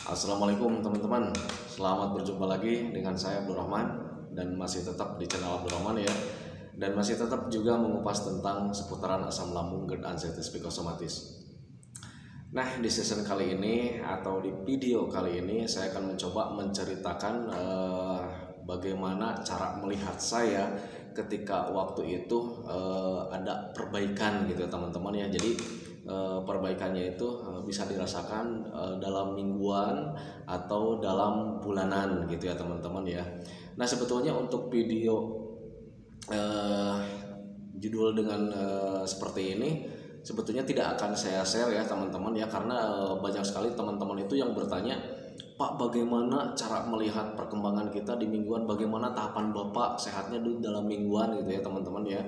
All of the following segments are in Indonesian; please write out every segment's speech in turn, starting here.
Assalamualaikum teman-teman, selamat berjumpa lagi dengan saya Abdul Rahman dan masih tetap di channel Abdul Rahman ya, dan masih tetap juga mengupas tentang seputaran asam lambung, GERD, anxiety, psikosomatis. Nah, di season kali ini atau di video kali ini saya akan mencoba menceritakan bagaimana cara melihat saya ketika waktu itu ada perbaikan gitu teman-teman ya. Jadi perbaikannya itu bisa dirasakan dalam mingguan atau dalam bulanan gitu ya teman-teman ya. Nah, sebetulnya untuk video judul dengan seperti ini sebetulnya tidak akan saya share ya teman-teman ya, karena banyak sekali teman-teman itu yang bertanya, Pak, bagaimana cara melihat perkembangan kita di mingguan, bagaimana tahapan Bapak sehatnya dalam mingguan gitu ya teman-teman ya.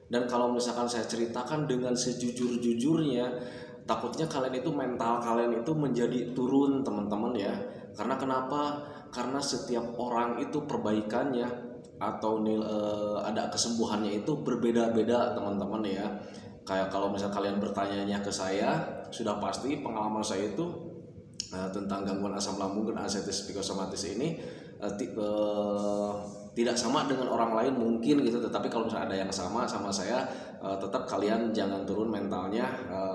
Dan kalau misalkan saya ceritakan dengan sejujur-jujurnya, takutnya kalian itu mental kalian itu menjadi turun teman-teman ya. Karena kenapa? Karena setiap orang itu perbaikannya atau ada kesembuhannya itu berbeda-beda teman-teman ya. Kayak kalau misal kalian bertanya ke saya, sudah pasti pengalaman saya itu tentang gangguan asam lambung dan anxiety psikosomatis ini tidak sama dengan orang lain mungkin gitu, tetapi kalau misalnya ada yang sama saya, tetap kalian jangan turun mentalnya,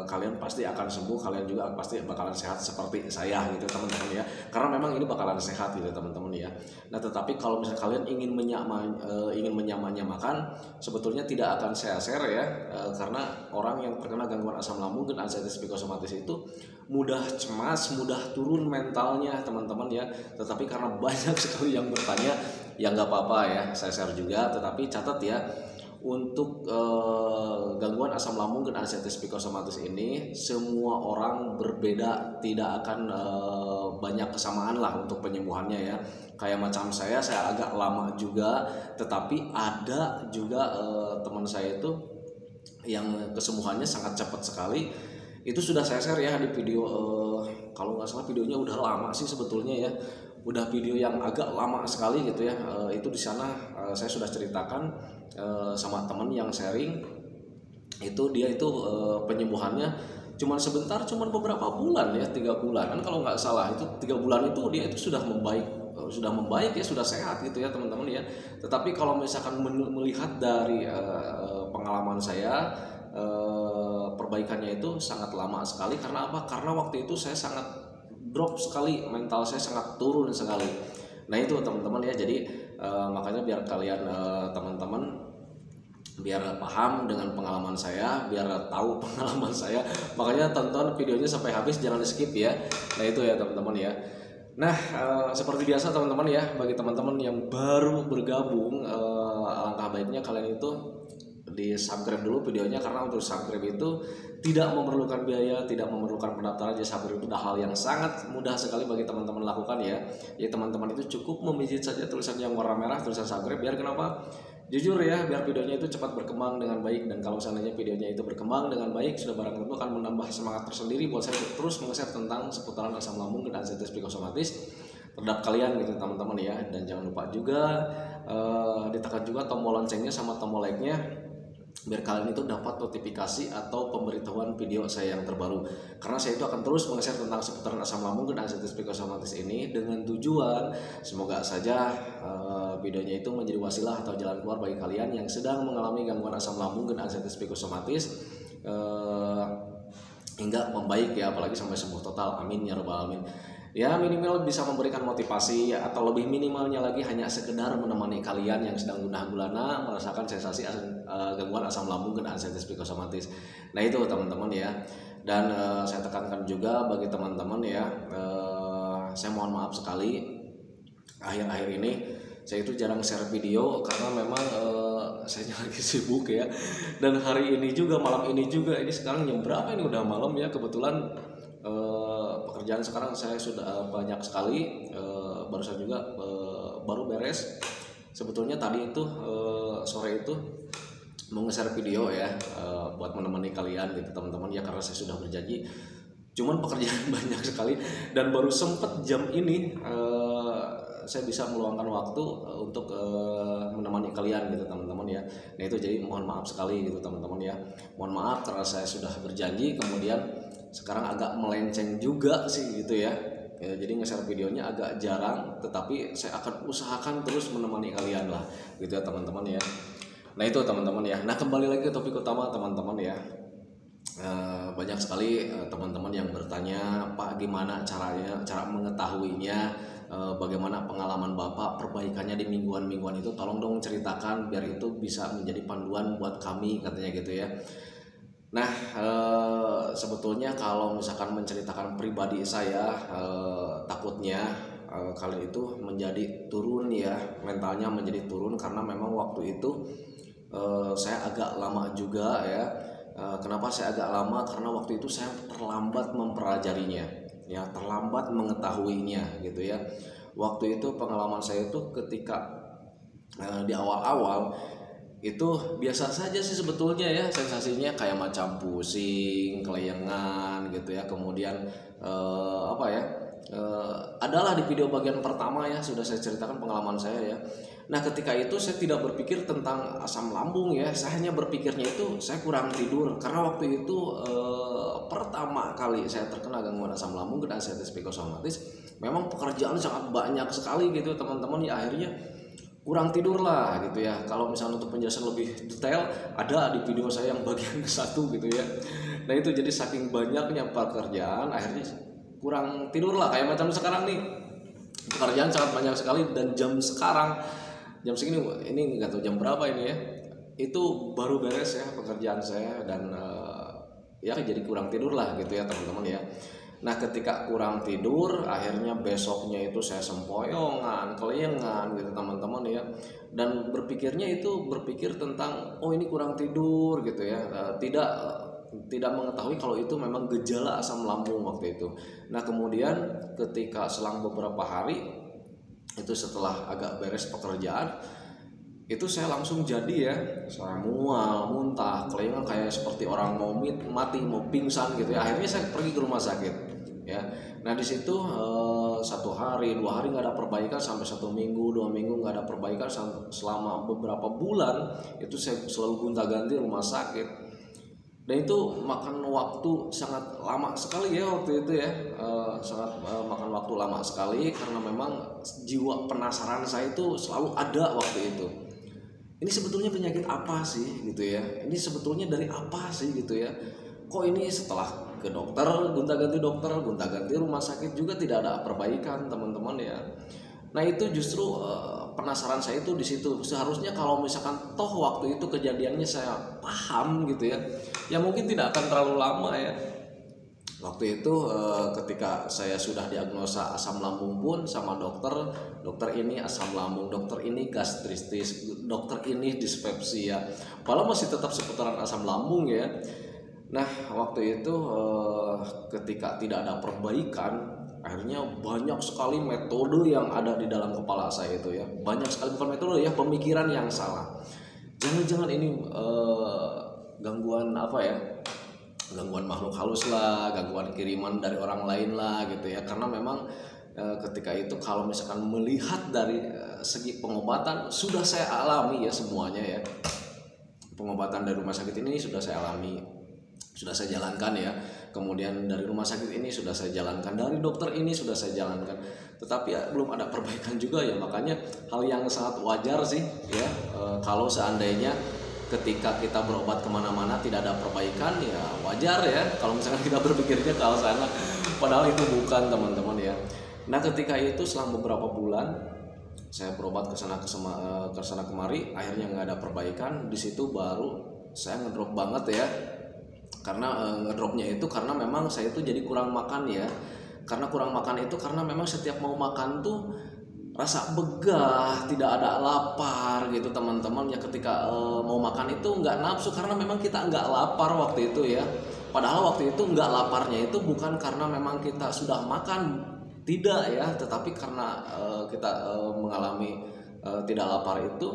kalian pasti akan sembuh, kalian juga pasti bakalan sehat seperti saya gitu teman-teman ya, karena memang ini bakalan sehat gitu teman-teman ya. Nah, tetapi kalau misalnya kalian ingin menyamakan, sebetulnya tidak akan saya share ya, karena orang yang terkena gangguan asam lambung dan anxiety psikosomatis itu mudah cemas, mudah turun mentalnya teman-teman ya. Tetapi karena banyak sekali yang bertanya, ya nggak apa-apa ya, saya share juga. Tetapi catat ya, untuk gangguan asam lambung dan anxiety psikosomatis ini semua orang berbeda, tidak akan banyak kesamaan lah untuk penyembuhannya ya. Kayak macam saya agak lama juga, tetapi ada juga teman saya itu yang kesembuhannya sangat cepat sekali. Itu sudah saya share ya di video, kalau nggak salah videonya udah lama sih sebetulnya ya, udah video yang agak lama sekali gitu ya. Itu di sana saya sudah ceritakan sama teman yang sharing, itu dia itu penyembuhannya cuman sebentar, cuman beberapa bulan ya, 3 bulanan kalau nggak salah. Itu 3 bulan itu dia itu sudah membaik ya, sudah sehat gitu ya teman-teman ya. Tetapi kalau misalkan melihat dari pengalaman saya, perbaikannya itu sangat lama sekali. Karena apa? Karena waktu itu saya sangat drop sekali, mental saya sangat turun sekali. Nah itu teman-teman ya, jadi makanya biar kalian teman-teman biar paham dengan pengalaman saya, biar tahu pengalaman saya, makanya tonton videonya sampai habis, jangan di skip ya. Nah itu ya teman-teman ya. Nah, seperti biasa teman-teman ya, bagi teman-teman yang baru bergabung, alangkah baiknya kalian itu di subscribe dulu videonya, karena untuk subscribe itu tidak memerlukan biaya, tidak memerlukan pendaftaran. Jadi subscribe itu hal yang sangat mudah sekali bagi teman-teman lakukan ya. Jadi teman-teman itu cukup memijit saja tulisan yang warna merah, tulisan subscribe, biar kenapa? Jujur ya, biar videonya itu cepat berkembang dengan baik. Dan kalau seandainya videonya itu berkembang dengan baik, sudah barang tentu akan menambah semangat tersendiri buat saya terus meng-share tentang seputaran asam lambung dan anxiety psikosomatis terhadap kalian gitu teman-teman ya. Dan jangan lupa juga ditekan juga tombol loncengnya sama tombol like-nya, biar kalian itu dapat notifikasi atau pemberitahuan video saya yang terbaru. Karena saya itu akan terus meng-share tentang seputaran asam lambung dan anxiety psikosomatis ini dengan tujuan semoga saja videonya itu menjadi wasilah atau jalan keluar bagi kalian yang sedang mengalami gangguan asam lambung dan anxiety psikosomatis hingga membaik ya, apalagi sampai sembuh total. Amin ya rabbal alamin. Ya, minimal bisa memberikan motivasi, atau lebih minimalnya lagi hanya sekedar menemani kalian yang sedang gundah gulana merasakan sensasi gangguan asam lambung dan anxiety psikosomatis. Nah itu teman-teman ya. Dan saya tekankan juga bagi teman-teman ya, saya mohon maaf sekali akhir-akhir ini saya itu jarang share video karena memang saya lagi sibuk ya. Dan hari ini juga, malam ini juga, ini sekarang jam berapa ini, udah malam ya, kebetulan pekerjaan sekarang saya sudah banyak sekali. Barusan juga baru beres sebetulnya tadi itu, sore itu mau nge-share video ya, buat menemani kalian gitu teman-teman ya, karena saya sudah berjanji. Cuman pekerjaan banyak sekali dan baru sempet jam ini saya bisa meluangkan waktu untuk menemani kalian gitu teman-teman ya. Nah itu jadi mohon maaf sekali gitu teman-teman ya. Mohon maaf karena saya sudah berjanji kemudian sekarang agak melenceng juga sih gitu ya. ya. Jadi nge-share videonya agak jarang, tetapi saya akan usahakan terus menemani kalian lah gitu ya teman-teman ya. Nah itu teman-teman ya. Nah kembali lagi ke topik utama teman-teman ya. Banyak sekali teman-teman yang bertanya, Pak gimana cara mengetahuinya, bagaimana pengalaman Bapak perbaikannya di mingguan-mingguan itu, tolong dong ceritakan biar itu bisa menjadi panduan buat kami, katanya gitu ya. Nah sebetulnya kalau misalkan menceritakan pribadi saya, takutnya kalian itu menjadi turun ya, mentalnya menjadi turun, karena memang waktu itu saya agak lama juga ya. Kenapa saya agak lama? Karena waktu itu saya terlambat mempelajarinya, ya terlambat mengetahuinya gitu ya. Waktu itu pengalaman saya itu ketika di awal-awal itu biasa saja sih sebetulnya ya, sensasinya kayak macam pusing, kelayangan gitu ya. Kemudian adalah di video bagian pertama ya sudah saya ceritakan pengalaman saya ya. Nah ketika itu saya tidak berpikir tentang asam lambung ya, saya hanya berpikirnya itu saya kurang tidur, karena waktu itu pertama kali saya terkena gangguan asam lambung dan anxiety psikosomatis. Memang pekerjaan sangat banyak sekali gitu teman-teman ya, akhirnya kurang tidur lah gitu ya. Kalau misalnya untuk penjelasan lebih detail ada di video saya yang bagian ke-1 gitu ya. Nah itu jadi saking banyaknya pekerjaan akhirnya kurang tidur lah, kayak macam sekarang nih pekerjaan sangat banyak sekali, dan jam segini ini nggak tahu jam berapa ini ya, itu baru beres ya pekerjaan saya, dan ya jadi kurang tidur lah gitu ya teman-teman ya. Nah ketika kurang tidur akhirnya besoknya itu saya sempoyongan, kelayangan gitu teman-teman ya, dan berpikir tentang ini kurang tidur gitu ya, tidak mengetahui kalau itu memang gejala asam lambung waktu itu. Nah kemudian ketika selang beberapa hari itu setelah agak beres pekerjaan itu saya langsung jadi ya, saya mual, muntah, kelayangan kayak seperti orang mau mati, mau pingsan gitu ya. Akhirnya saya pergi ke rumah sakit ya. Nah di situ 1 hari 2 hari nggak ada perbaikan, sampai 1 minggu 2 minggu nggak ada perbaikan, selama beberapa bulan itu saya selalu gonta-ganti rumah sakit. Dan itu makan waktu sangat lama sekali ya waktu itu ya, makan waktu lama sekali, karena memang jiwa penasaran saya itu selalu ada waktu itu. Ini sebetulnya penyakit apa sih gitu ya, ini sebetulnya dari apa sih gitu ya, kok ini setelah ke dokter, gonta-ganti rumah sakit juga tidak ada perbaikan teman-teman ya. Nah itu justru penasaran saya itu di situ. Seharusnya kalau misalkan toh waktu itu kejadiannya saya paham gitu ya, ya mungkin tidak akan terlalu lama ya. Waktu itu ketika saya sudah diagnosa asam lambung pun sama dokter ini asam lambung, dokter ini gastritis, dokter ini dispepsia, padahal masih tetap seputaran asam lambung ya. Nah waktu itu ketika tidak ada perbaikan, akhirnya banyak sekali metode yang ada di dalam kepala saya itu ya, banyak sekali, bukan metode ya, pemikiran yang salah. Jangan-jangan ini gangguan gangguan makhluk halus lah, gangguan kiriman dari orang lain lah gitu ya. Karena memang ketika itu kalau misalkan melihat dari segi pengobatan sudah saya alami ya semuanya ya, pengobatan dari rumah sakit ini sudah saya alami, sudah saya jalankan ya. Kemudian dari rumah sakit ini sudah saya jalankan, dari dokter ini sudah saya jalankan, tetapi ya belum ada perbaikan juga ya. Makanya hal yang sangat wajar sih ya, kalau seandainya ketika kita berobat kemana-mana tidak ada perbaikan, ya wajar ya kalau misalkan kita berpikirnya kalau sana, padahal itu bukan teman-teman ya. Nah ketika itu selang beberapa bulan saya berobat ke sana kemari, akhirnya nggak ada perbaikan. Di situ baru saya ngedrop banget ya. Karena ngedropnya itu karena memang saya itu jadi kurang makan ya. Karena kurang makan itu karena memang setiap mau makan tuh rasa begah, tidak ada lapar gitu teman-teman ya. Ketika mau makan itu nggak nafsu, karena memang kita nggak lapar waktu itu ya. Padahal waktu itu nggak laparnya itu bukan karena memang kita sudah makan, tidak ya, tetapi karena kita mengalami tidak lapar itu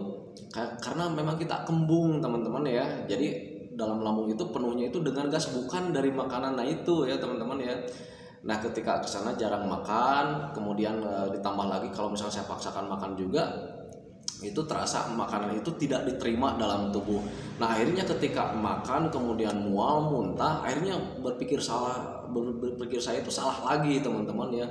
karena memang kita kembung teman-teman ya. Jadi dalam lambung itu penuhnya itu dengan gas, bukan dari makanan. Nah itu ya teman-teman ya. Nah ketika kesana jarang makan, kemudian ditambah lagi kalau misalnya saya paksakan makan juga, itu terasa makanan itu tidak diterima dalam tubuh. Nah akhirnya ketika makan kemudian mual, muntah, akhirnya berpikir saya itu salah lagi teman-teman ya.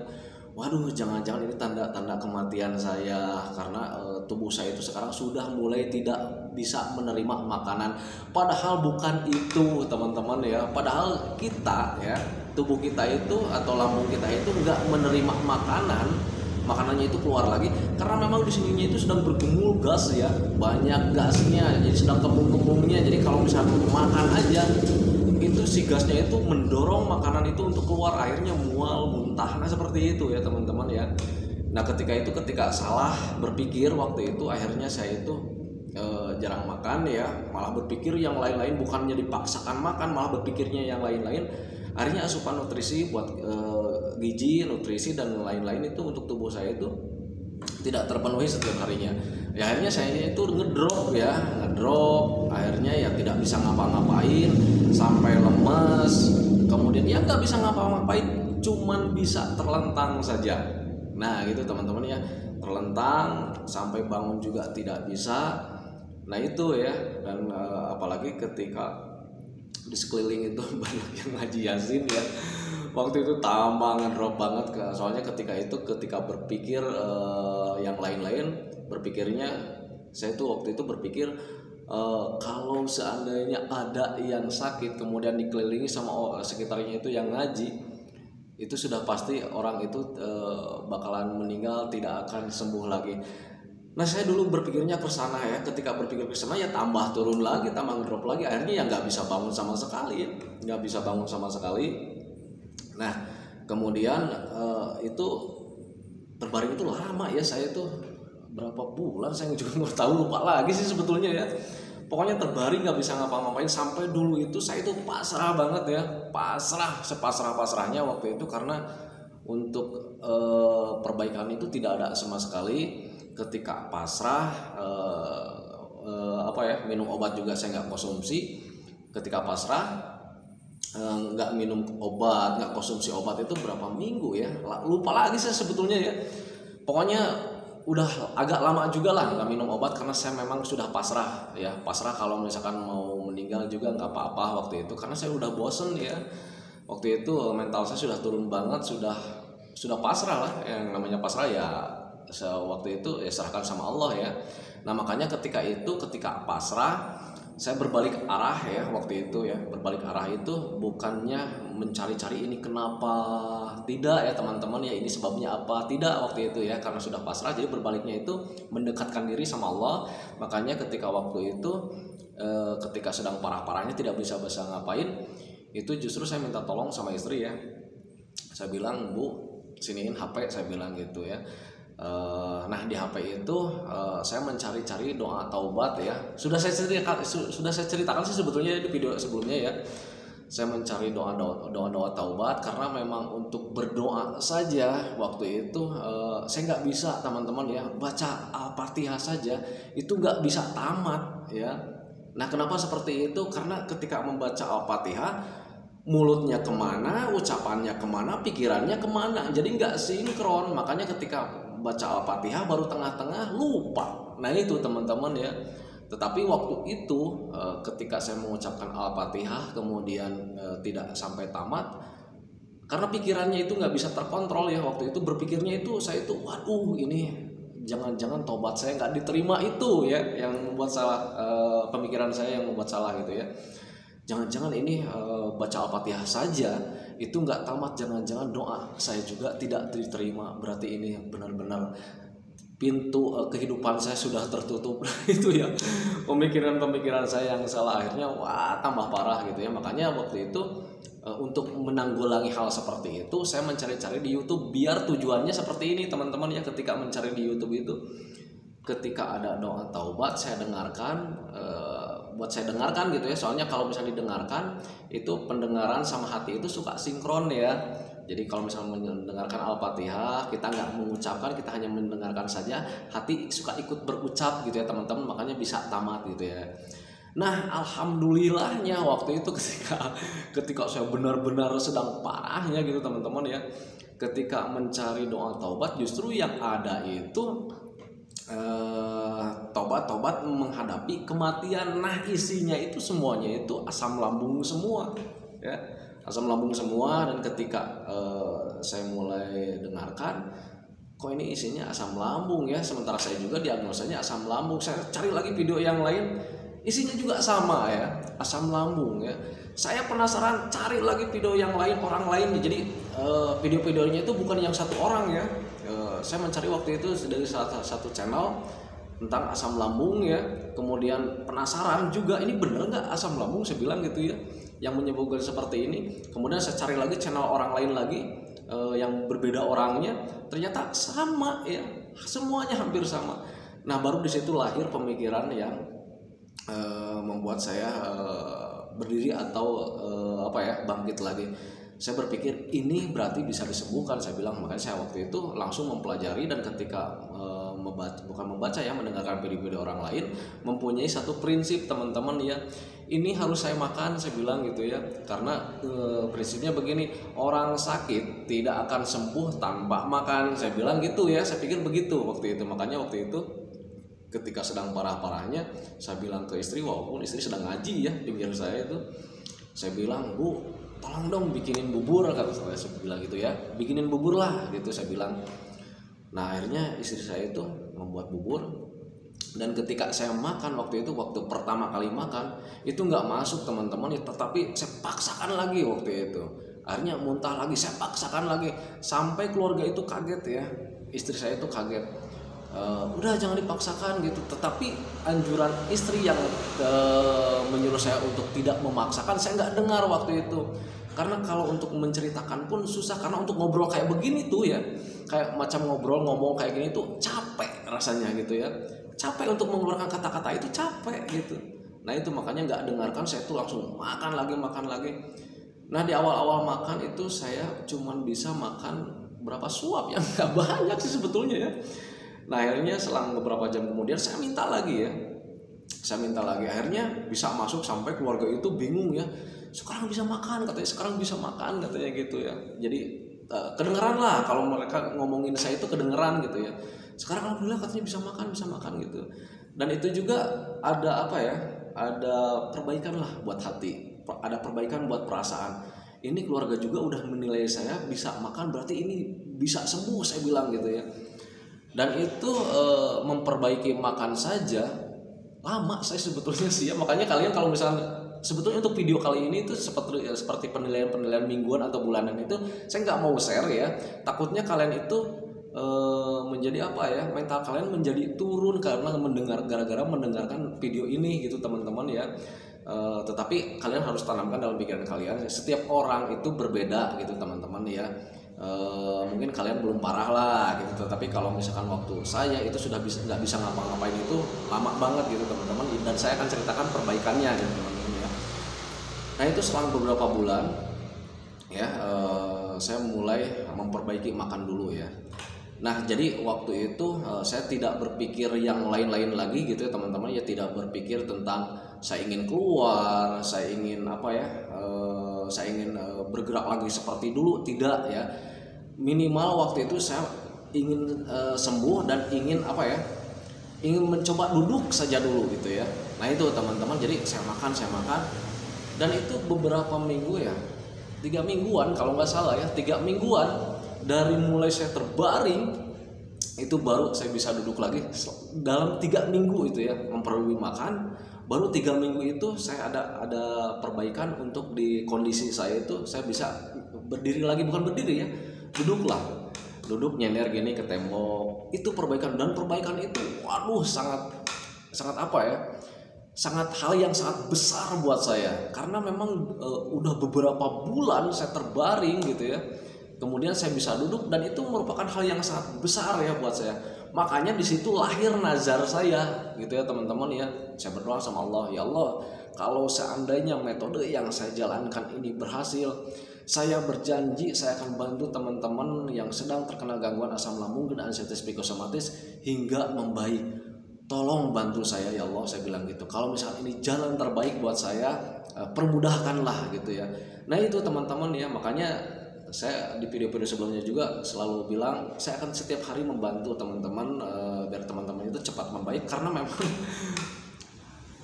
waduh jangan-jangan ini tanda-tanda kematian saya karena tubuh saya itu sekarang sudah mulai tidak bisa menerima makanan. Padahal bukan itu teman-teman ya, padahal kita ya, tubuh kita itu atau lambung kita itu nggak menerima makanannya itu keluar lagi karena memang di sininya itu sedang bergumul gas ya, banyak gasnya, jadi sedang kembung-kembungnya. Jadi kalau misalnya makan aja itu si gasnya itu mendorong makanan itu untuk keluar, akhirnya mual, muntah. Nah seperti itu ya teman-teman ya. Nah ketika salah berpikir waktu itu, akhirnya saya itu jarang makan ya, malah berpikir yang lain-lain, bukannya dipaksakan makan malah berpikirnya yang lain-lain. Akhirnya asupan nutrisi buat gizi, nutrisi dan lain-lain itu untuk tubuh saya itu tidak terpenuhi setiap harinya. Ya akhirnya saya itu ngedrop, akhirnya ya tidak bisa ngapa-ngapain sampai lemes, kemudian ya nggak bisa ngapa-ngapain, cuman bisa terlentang saja. Nah gitu teman-teman ya, terlentang sampai bangun juga tidak bisa. Nah itu ya, dan apalagi ketika di sekeliling itu banyak yang ngaji Yasin ya, waktu itu tambah ngedrop banget soalnya ketika berpikir yang lain-lain, berpikirnya saya tuh waktu itu berpikir kalau seandainya ada yang sakit kemudian dikelilingi sama sekitarnya itu yang ngaji, itu sudah pasti orang itu bakalan meninggal, tidak akan sembuh lagi. Nah saya dulu berpikirnya ke sana ya, ketika berpikir ke sana ya tambah turun lagi, tambah ngedrop lagi, akhirnya ya nggak bisa bangun sama sekali, Nah kemudian itu terbaring itu lama ya, saya itu berapa bulan saya juga nggak tahu, lupa lagi sih sebetulnya ya. Pokoknya terbaring nggak bisa ngapa-ngapain sampai dulu itu saya itu pasrah banget ya, sepasrah-pasrahnya waktu itu, karena untuk perbaikan itu tidak ada sama sekali. Ketika pasrah minum obat juga saya nggak konsumsi. Ketika pasrah nggak minum obat, nggak konsumsi obat itu berapa minggu ya, lupa lagi saya sebetulnya ya. Pokoknya udah agak lama juga lah nggak minum obat karena saya memang sudah pasrah ya, kalau misalkan mau meninggal juga nggak apa-apa waktu itu, karena saya udah bosen ya. Waktu itu mental saya sudah turun banget, sudah pasrah lah. Yang namanya pasrah ya waktu itu ya serahkan sama Allah ya. Nah makanya ketika pasrah saya berbalik arah ya waktu itu ya. Berbalik arah itu bukannya mencari-cari ini kenapa, tidak ya teman-teman ya, ini sebabnya apa, tidak waktu itu ya, karena sudah pasrah. Jadi berbaliknya itu mendekatkan diri sama Allah. Makanya ketika waktu itu ketika sedang parah-parahnya tidak bisa ngapain, itu justru saya minta tolong sama istri ya. Saya bilang, Bu siniin HP, saya bilang gitu ya. Nah di HP itu saya mencari-cari doa taubat ya. Sudah saya ceritakan sih sebetulnya di video sebelumnya ya. Saya mencari doa taubat karena memang untuk berdoa saja waktu itu saya nggak bisa teman-teman ya, baca Al-Fatihah saja itu nggak bisa tamat ya. Nah kenapa seperti itu? Karena ketika membaca Al-Fatihah mulutnya kemana, ucapannya kemana, pikirannya kemana, jadi nggak sinkron. Makanya ketika baca Al-Fatihah baru tengah-tengah lupa. Nah itu teman-teman ya. Tetapi waktu itu ketika saya mengucapkan Al-Fatihah kemudian tidak sampai tamat, karena pikirannya itu nggak bisa terkontrol ya. Waktu itu berpikirnya itu saya itu waduh ini jangan-jangan tobat saya nggak diterima, itu ya yang membuat salah, pemikiran saya yang membuat salah gitu ya. Jangan-jangan ini baca Al-Fatihah saja itu nggak tamat, jangan-jangan doa saya juga tidak diterima, berarti ini benar-benar pintu kehidupan saya sudah tertutup. Itu ya pemikiran saya yang salah, akhirnya wah tambah parah gitu ya. Makanya waktu itu untuk menanggulangi hal seperti itu saya mencari-cari di YouTube, biar tujuannya seperti ini teman-teman ya. Ketika mencari di YouTube itu, ketika ada doa taubat saya dengarkan, buat saya dengarkan gitu ya. Soalnya kalau misalnya didengarkan itu pendengaran sama hati itu suka sinkron ya. Jadi kalau misalnya mendengarkan Al-Fatihah kita nggak mengucapkan, kita hanya mendengarkan saja, hati suka ikut berucap gitu ya teman-teman, makanya bisa tamat gitu ya. Nah alhamdulillahnya waktu itu ketika saya benar-benar sedang parahnya gitu teman-teman ya, ketika mencari doa taubat justru yang ada itu tobat menghadapi kematian. Nah isinya itu semuanya itu asam lambung semua ya, asam lambung semua. Dan ketika saya mulai dengarkan, kok ini isinya asam lambung ya, sementara saya juga diagnosanya asam lambung. Saya cari lagi video yang lain, isinya juga sama ya, asam lambung ya. Saya penasaran, cari lagi video yang lain, orang lain. Jadi video-videonya itu bukan yang satu orang ya. Saya mencari waktu itu dari satu channel tentang asam lambung ya. Kemudian penasaran juga, ini bener nggak asam lambung, saya bilang gitu ya, yang menyebabkan seperti ini. Kemudian saya cari lagi channel orang lain lagi yang berbeda orangnya, ternyata sama ya, semuanya hampir sama. Nah, baru di situ lahir pemikiran yang membuat saya berdiri atau bangkit lagi. Saya berpikir ini berarti bisa disembuhkan, saya bilang. Makanya saya waktu itu langsung mempelajari, dan ketika mendengarkan video-video orang lain, mempunyai satu prinsip teman-teman ya, ini harus saya makan, saya bilang gitu ya. Karena prinsipnya begini, orang sakit tidak akan sembuh tanpa makan, saya bilang gitu ya. Saya pikir begitu waktu itu. Makanya waktu itu ketika sedang parah-parahnya, saya bilang ke istri, walaupun istri sedang ngaji ya pinggir saya itu, saya bilang, Bu, tolong dong bikinin bubur, kata saya bilang gitu ya, bikinin bubur lah gitu, saya bilang. Nah, akhirnya istri saya itu membuat bubur, dan ketika saya makan waktu itu, waktu pertama kali makan itu nggak masuk teman-teman, tetapi saya paksakan lagi waktu itu. Akhirnya muntah lagi, saya paksakan lagi, sampai keluarga itu kaget ya, istri saya itu kaget. Udah jangan dipaksakan gitu. Tetapi anjuran istri yang menyuruh saya untuk tidak memaksakan, saya nggak dengar waktu itu. Karena kalau untuk menceritakan pun susah, karena untuk ngobrol kayak begini tuh ya, kayak macam ngobrol ngomong kayak gini tuh capek rasanya gitu ya, capek untuk mengeluarkan kata-kata itu, capek gitu. Nah itu makanya nggak dengarkan, saya tuh langsung makan lagi. Nah di awal-awal makan itu saya cuman bisa makan berapa suap, yang nggak banyak sih sebetulnya ya. Nah akhirnya selang beberapa jam kemudian saya minta lagi, akhirnya bisa masuk, sampai keluarga itu bingung ya, sekarang bisa makan katanya gitu ya. Jadi kedengeran lah, kalau mereka ngomongin saya itu kedengeran gitu ya. Sekarang alhamdulillah katanya bisa makan gitu. Dan itu juga ada ada perbaikan lah buat hati, ada perbaikan buat perasaan. Ini keluarga juga udah menilai saya bisa makan, berarti ini bisa sembuh, saya bilang gitu ya. Dan itu memperbaiki makan saja lama saya sebetulnya sih ya. Makanya kalian kalau misalnya, sebetulnya untuk video kali ini itu seperti penilaian mingguan atau bulanan itu saya nggak mau share ya. Takutnya kalian itu menjadi mental kalian menjadi turun karena gara-gara mendengarkan video ini gitu teman-teman ya. Tetapi kalian harus tanamkan dalam pikiran kalian, setiap orang itu berbeda gitu teman-teman ya. Mungkin kalian belum parah lah gitu, tapi kalau misalkan waktu saya itu sudah nggak bisa ngapa-ngapain itu lama banget gitu teman-teman, dan saya akan ceritakan perbaikannya gitu teman-teman ya. Nah itu selang beberapa bulan ya, saya mulai memperbaiki makan dulu ya. Nah jadi waktu itu saya tidak berpikir yang lain-lain lagi gitu ya teman-teman ya, tidak berpikir tentang saya ingin keluar, saya ingin saya ingin bergerak lagi seperti dulu, tidak ya. Minimal waktu itu saya ingin sembuh dan ingin ingin mencoba duduk saja dulu gitu ya. Nah itu teman-teman, jadi saya makan dan itu beberapa minggu ya, 3 mingguan kalau nggak salah ya, 3 mingguan dari mulai saya terbaring itu baru saya bisa duduk lagi. Dalam 3 minggu itu ya, memperbaiki makan, baru 3 minggu itu saya ada perbaikan untuk di kondisi saya itu, saya bisa berdiri lagi, bukan berdiri ya, duduk nyender gini ke tembok. Itu perbaikan, dan perbaikan itu waduh sangat sangat hal yang sangat besar buat saya, karena memang udah beberapa bulan saya terbaring gitu ya, kemudian saya bisa duduk, dan itu merupakan hal yang sangat besar ya buat saya. Makanya di situ lahir nazar saya gitu ya teman-teman ya. Saya berdoa sama Allah, ya Allah, kalau seandainya metode yang saya jalankan ini berhasil, saya berjanji saya akan bantu teman-teman yang sedang terkena gangguan asam lambung dan anxietas psikosomatis hingga membaik. Tolong bantu saya ya Allah, saya bilang gitu. Kalau misalnya ini jalan terbaik buat saya, permudahkanlah gitu ya. Nah itu teman-teman ya, makanya saya di video-video sebelumnya juga selalu bilang saya akan setiap hari membantu teman-teman biar teman-teman itu cepat membaik, karena memang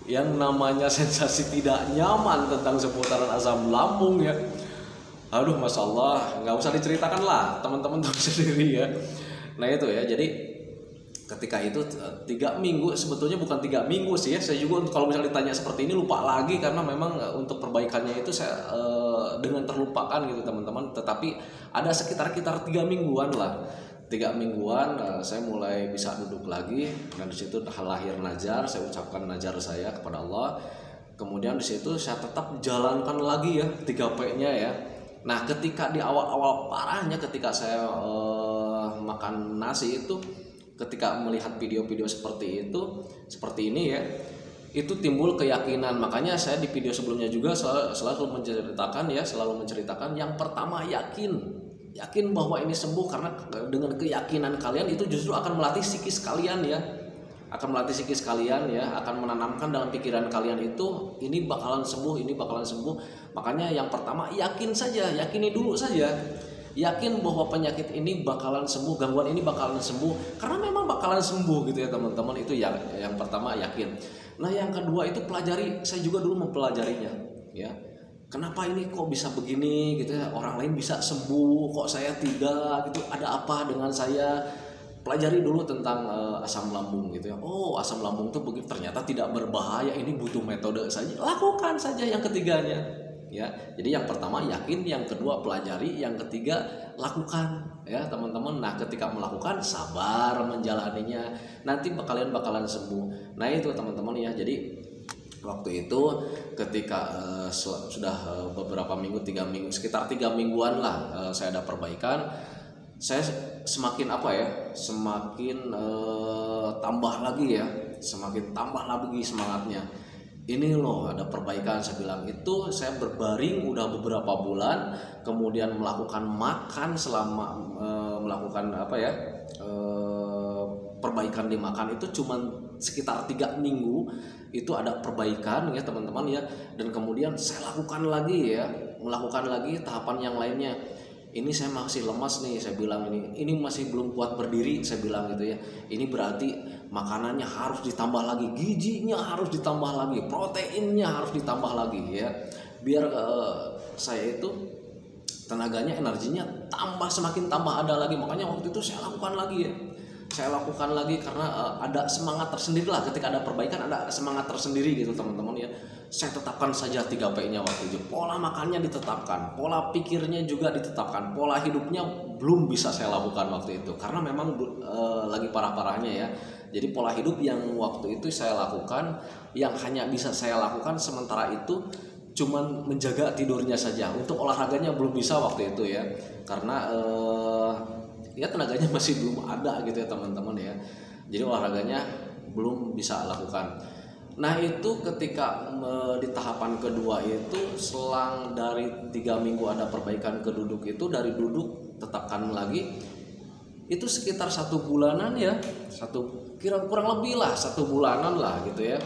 yang namanya sensasi tidak nyaman tentang seputaran asam lambung ya, Aduh, masya Allah, nggak usah diceritakan lah, teman-teman tahu sendiri ya. Nah itu ya, jadi ketika itu 3 minggu, sebetulnya bukan 3 minggu sih ya, saya juga kalau misalnya ditanya seperti ini lupa lagi, karena memang untuk perbaikannya itu saya dengan terlupakan gitu teman-teman. Tetapi ada sekitar 3 mingguan lah, 3 mingguan saya mulai bisa duduk lagi, dan disitu lahir najar. Saya ucapkan najar saya kepada Allah. Kemudian disitu saya tetap jalankan lagi ya 3P-nya ya. Nah ketika di awal-awal parahnya, ketika saya makan nasi itu, ketika melihat video-video seperti itu, seperti ini ya, itu timbul keyakinan. Makanya saya di video sebelumnya juga selalu menceritakan yang pertama, yakin bahwa ini sembuh, karena dengan keyakinan kalian itu justru akan melatih psikis kalian ya, akan menanamkan dalam pikiran kalian itu ini bakalan sembuh. Makanya yang pertama, yakini dulu saja. Yakin bahwa penyakit ini bakalan sembuh, gangguan ini bakalan sembuh, karena memang bakalan sembuh gitu ya teman-teman. Itu yang pertama, yakin. Nah yang kedua itu pelajari. Saya juga dulu mempelajarinya ya. Kenapa ini kok bisa begini gitu ya, orang lain bisa sembuh kok saya tidak gitu, ada apa dengan saya. Pelajari dulu tentang asam lambung gitu ya. Oh, asam lambung tuh begitu, ternyata tidak berbahaya, ini butuh metode saja. Lakukan saja yang ketiganya. Ya, jadi yang pertama yakin, yang kedua pelajari, yang ketiga lakukan ya teman-teman. Nah ketika melakukan, sabar menjalaninya, nanti kalian bakalan sembuh. Nah itu teman-teman ya. Jadi waktu itu ketika sudah beberapa minggu, 3 minggu, sekitar 3 mingguan lah saya ada perbaikan. Saya semakin tambah lagi ya, semakin tambah lagi semangatnya. Ini loh ada perbaikan, saya bilang. Itu saya berbaring udah beberapa bulan, kemudian melakukan makan selama melakukan perbaikan di makan itu cuman sekitar 3 minggu itu ada perbaikan ya teman-teman ya. Dan kemudian saya melakukan lagi tahapan yang lainnya. Ini saya masih lemas nih, saya bilang, ini masih belum kuat berdiri, saya bilang gitu ya. Ini berarti makanannya harus ditambah lagi, gizinya harus ditambah lagi, proteinnya harus ditambah lagi ya, biar saya itu tenaganya, energinya semakin tambah ada lagi. Makanya waktu itu saya lakukan lagi karena ada semangat tersendiri lah. Ketika ada perbaikan ada semangat tersendiri gitu teman-teman ya. Saya tetapkan saja 3P-nya waktu itu. Pola makannya ditetapkan, pola pikirnya juga ditetapkan, pola hidupnya belum bisa saya lakukan waktu itu karena memang lagi parah-parahnya ya. Jadi pola hidup yang waktu itu saya lakukan, yang hanya bisa saya lakukan sementara itu cuman menjaga tidurnya saja. Untuk olahraganya belum bisa waktu itu ya, karena ya tenaganya masih belum ada gitu ya teman-teman ya. Jadi olahraganya belum bisa lakukan. Nah itu ketika di tahapan kedua itu, selang dari 3 minggu ada perbaikan ke duduk itu, dari duduk tetapkan lagi itu sekitar 1 bulanan ya, kurang lebih lah 1 bulanan lah gitu ya.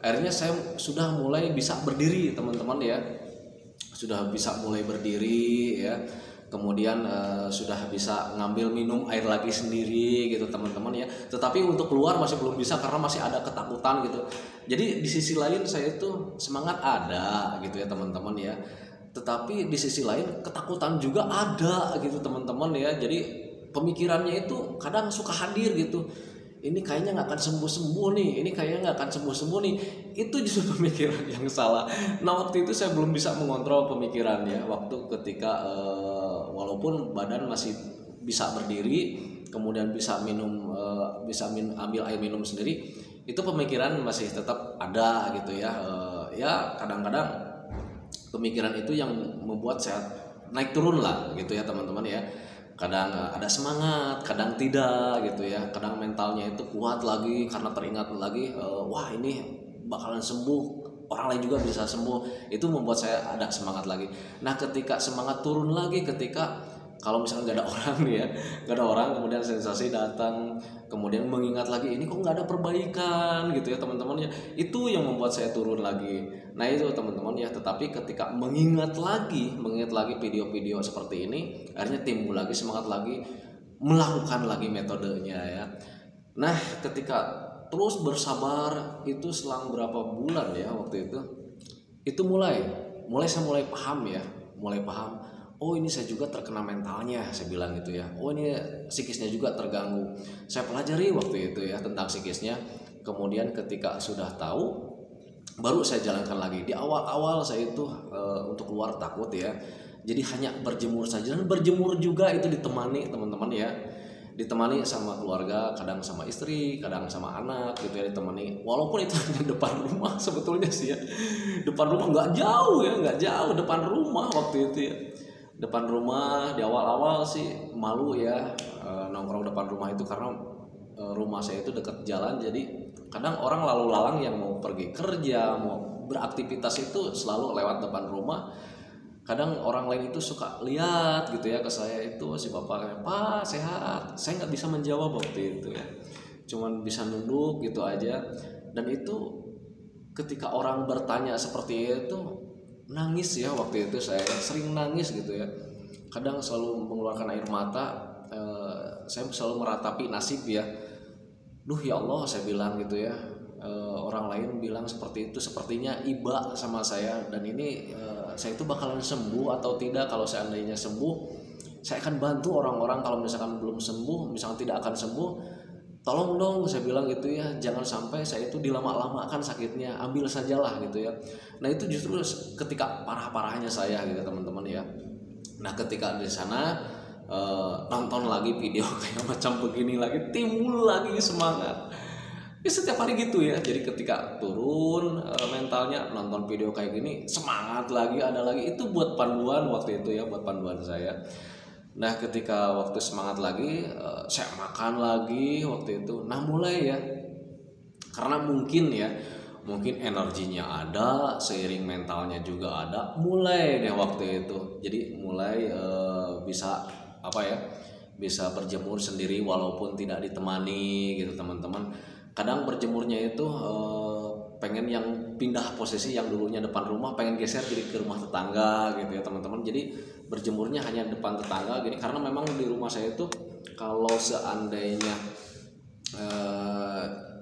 Akhirnya saya sudah mulai bisa berdiri teman-teman ya, sudah bisa mulai berdiri ya. Kemudian sudah bisa ngambil minum air lagi sendiri gitu teman-teman ya. Tetapi untuk keluar masih belum bisa karena masih ada ketakutan gitu. Jadi di sisi lain saya itu semangat ada gitu ya teman-teman ya. Tetapi di sisi lain ketakutan juga ada gitu teman-teman ya. Jadi pemikirannya itu kadang suka hadir gitu. Ini kayaknya nggak akan sembuh-sembuh nih, itu justru pemikiran yang salah. Nah waktu itu saya belum bisa mengontrol pemikirannya. Waktu ketika walaupun badan masih bisa berdiri, kemudian bisa ambil air minum sendiri, itu pemikiran masih tetap ada gitu ya. Ya kadang-kadang pemikiran itu yang membuat saya naik turun lah gitu ya teman-teman ya. Kadang ada semangat, kadang tidak gitu ya. Kadang mentalnya itu kuat lagi karena teringat lagi wah ini bakalan sembuh, orang lain juga bisa sembuh. Itu membuat saya ada semangat lagi. Nah ketika semangat turun lagi, ketika kalau misalnya nggak ada orang nih ya, nggak ada orang, kemudian sensasi datang, kemudian mengingat lagi ini kok nggak ada perbaikan gitu ya teman-teman ya. Itu yang membuat saya turun lagi. Nah itu teman-teman ya. Tetapi ketika mengingat lagi video-video seperti ini, akhirnya timbul lagi semangat lagi, melakukan lagi metodenya ya. Nah ketika terus bersabar itu selang berapa bulan ya waktu itu mulai saya mulai paham. oh ini saya juga terkena mentalnya, saya bilang gitu ya. Oh ini psikisnya juga terganggu. Saya pelajari waktu itu ya tentang psikisnya. Kemudian ketika sudah tahu, baru saya jalankan lagi. Di awal-awal saya itu untuk keluar takut ya. Jadi hanya berjemur saja, dan berjemur juga itu ditemani teman-teman ya. Ditemani sama keluarga, kadang sama istri, kadang sama anak gitu ya, ditemani. Walaupun itu hanya depan rumah sebetulnya sih ya. Depan rumah nggak jauh ya, nggak jauh depan rumah waktu itu ya. Depan rumah di awal-awal sih malu ya nongkrong depan rumah itu, karena rumah saya itu dekat jalan, jadi kadang orang lalu lalang yang mau pergi kerja, mau beraktivitas itu selalu lewat depan rumah. Kadang orang lain itu suka lihat gitu ya ke saya, itu si bapaknya, Pak sehat. Saya nggak bisa menjawab waktu itu ya, cuman bisa nunduk gitu aja. Dan itu ketika orang bertanya seperti itu, nangis ya waktu itu, saya sering nangis gitu ya. Kadang selalu mengeluarkan air mata. Saya selalu meratapi nasib ya. Duh ya Allah, saya bilang gitu ya. Orang lain bilang seperti itu, sepertinya iba sama saya, dan ini saya itu bakalan sembuh atau tidak. Kalau seandainya sembuh, saya akan bantu orang-orang. Kalau misalkan belum sembuh, misalkan tidak akan sembuh, tolong dong, saya bilang gitu ya, jangan sampai saya itu dilama-lamakan sakitnya, ambil sajalah gitu ya. Nah itu justru ketika parah-parahnya saya gitu teman-teman ya. Nah ketika di sana nonton lagi video kayak macam begini lagi, timbul lagi semangat. Ya setiap hari gitu ya. Jadi ketika turun mentalnya, nonton video kayak gini, semangat lagi, ada lagi. Itu buat panduan waktu itu ya, buat panduan saya. Nah ketika waktu semangat lagi, saya makan lagi waktu itu. Nah mulai ya, karena mungkin ya, mungkin energinya ada, seiring mentalnya juga ada, mulai deh waktu itu. Jadi mulai bisa apa ya, bisa berjemur sendiri walaupun tidak ditemani gitu teman-teman. Kadang berjemurnya itu pengen yang pindah posisi, yang dulunya depan rumah pengen geser jadi ke rumah tetangga gitu ya teman-teman. Jadi berjemurnya hanya depan tetangga gini, karena memang di rumah saya itu kalau seandainya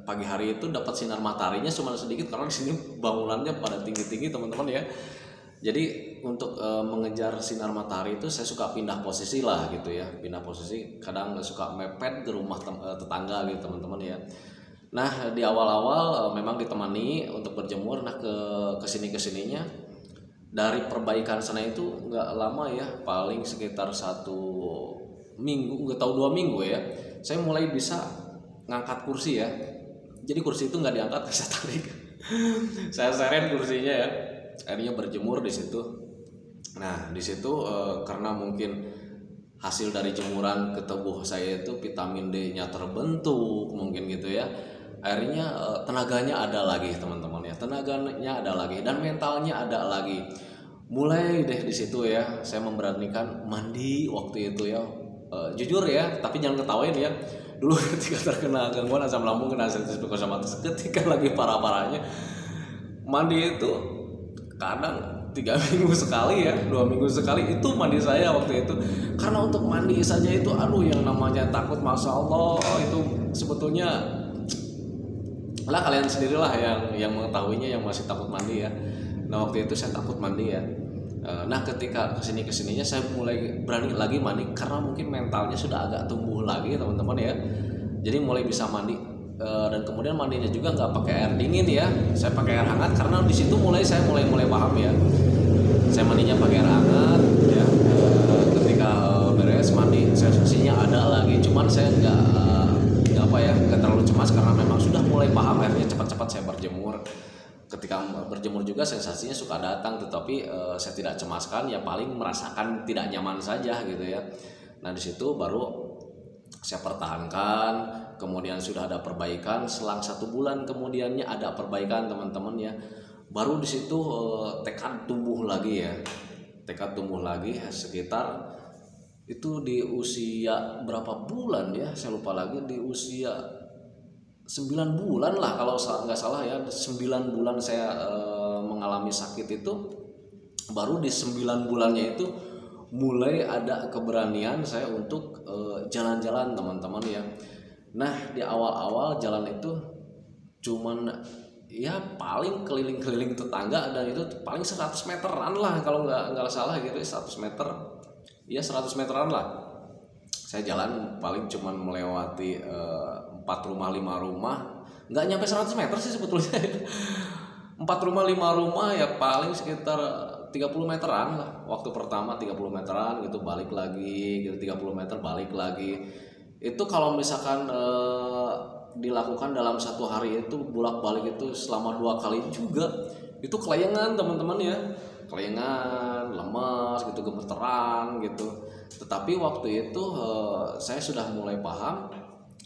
pagi hari itu dapat sinar mataharinya cuma sedikit, karena di sini bangunannya pada tinggi-tinggi teman-teman ya. Jadi untuk mengejar sinar matahari itu saya suka pindah posisi lah gitu ya, pindah posisi. Kadang suka mepet ke rumah tetangga gitu teman-teman ya. Nah di awal-awal memang ditemani untuk berjemur. Nah kesininya dari perbaikan sana itu nggak lama ya, paling sekitar 1 minggu, nggak tahu 2 minggu ya, saya mulai bisa ngangkat kursi ya. Jadi kursi itu nggak diangkat, saya tarik, saya seret kursinya ya. Akhirnya berjemur di situ. Nah di situ karena mungkin hasil dari jemuran ke tubuh saya itu vitamin D-nya terbentuk mungkin gitu ya. Akhirnya tenaganya ada lagi teman-teman ya, tenaganya ada lagi, dan mentalnya ada lagi. Mulai deh di situ ya, saya memberanikan mandi waktu itu ya. Jujur ya, tapi jangan ketawain ya. Dulu ketika terkena gangguan asam lambung, kena sensitif psikosomatis, ketika lagi parah-parahnya, mandi itu kadang 3 minggu sekali ya, 2 minggu sekali itu mandi saya waktu itu. Karena untuk mandi saja itu, aduh yang namanya takut, masya Allah itu sebetulnya lah kalian sendirilah yang mengetahuinya, yang masih takut mandi ya. Nah waktu itu saya takut mandi ya. Nah ketika kesininya saya mulai berani lagi mandi, karena mungkin mentalnya sudah agak tumbuh lagi teman-teman ya. Jadi mulai bisa mandi, dan kemudian mandinya juga nggak pakai air dingin ya, saya pakai air hangat, karena di situ saya mulai paham ya. Saya mandinya pakai air hangat ya. Ketika beres mandi, sensasinya ada lagi, cuman saya nggak terlalu cemas, karena memang sudah mulai paham. Akhirnya cepat-cepat saya berjemur. Ketika berjemur juga sensasinya suka datang, tetapi saya tidak cemaskan ya, paling merasakan tidak nyaman saja gitu ya. Nah di situ baru saya pertahankan. Kemudian sudah ada perbaikan, selang 1 bulan kemudiannya ada perbaikan teman-teman ya. Baru di situ tekad tumbuh lagi ya, tekad tumbuh lagi sekitar itu di usia berapa bulan ya, saya lupa lagi, di usia 9 bulan lah kalau nggak salah ya. 9 bulan saya mengalami sakit itu, baru di 9 bulannya itu mulai ada keberanian saya untuk jalan-jalan teman-teman ya. Nah di awal-awal jalan itu cuman ya paling keliling-keliling tetangga, dan itu paling 100 meteran lah kalau nggak salah gitu, 100 meter. ya 100 meteran lah. Saya jalan paling cuman melewati 4 rumah 5 rumah, nggak nyampe 100 meter sih sebetulnya. 4 rumah 5 rumah ya paling sekitar 30 meteran lah. Waktu pertama 30 meteran gitu, balik lagi gitu, 30 meter balik lagi. Itu kalau misalkan dilakukan dalam satu hari itu bolak-balik itu selama 2 kali juga, itu kelayangan teman-teman ya, kelayangan, lemas gitu, gemeteran gitu. Tetapi waktu itu saya sudah mulai paham.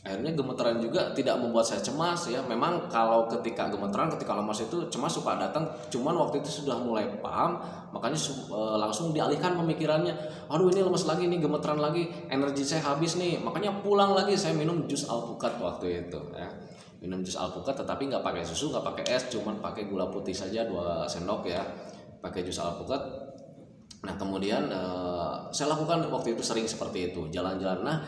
Akhirnya gemeteran juga tidak membuat saya cemas ya. Memang kalau ketika gemeteran, ketika lemas itu cemas suka datang. Cuman waktu itu sudah mulai paham, makanya langsung dialihkan pemikirannya. Aduh ini lemas lagi nih, gemeteran lagi, energi saya habis nih. Makanya pulang lagi saya minum jus alpukat waktu itu ya. Minum jus alpukat tetapi nggak pakai susu, nggak pakai es, cuman pakai gula putih saja 2 sendok ya. Pakai jus alpukat. Nah kemudian saya lakukan waktu itu sering seperti itu, jalan-jalan. Nah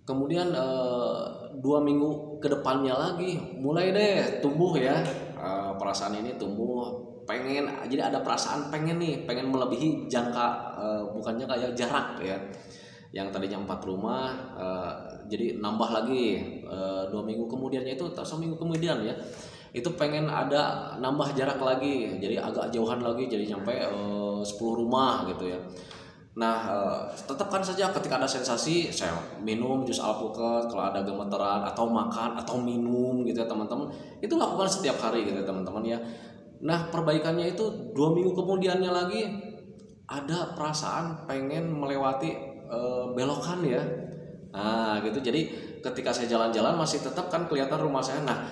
kemudian 2 minggu ke depannya lagi mulai deh tumbuh ya, perasaan ini tumbuh, pengen, jadi ada perasaan pengen nih, pengen melebihi jangka, bukannya kayak jarak ya, yang tadinya 4 rumah jadi nambah lagi 2 minggu kemudiannya itu, atau 1 minggu kemudian ya, itu pengen ada nambah jarak lagi, jadi agak jauhan lagi, jadi sampai 10 rumah gitu ya. Nah, tetapkan saja ketika ada sensasi, saya minum jus alpukat, kalau ada gemeteran atau makan atau minum gitu ya teman-teman, itu lakukan setiap hari gitu ya teman-teman ya. Nah, perbaikannya itu 2 minggu kemudiannya lagi ada perasaan pengen melewati belokan ya. Nah, gitu. Jadi ketika saya jalan-jalan masih tetap kan kelihatan rumah saya. Nah,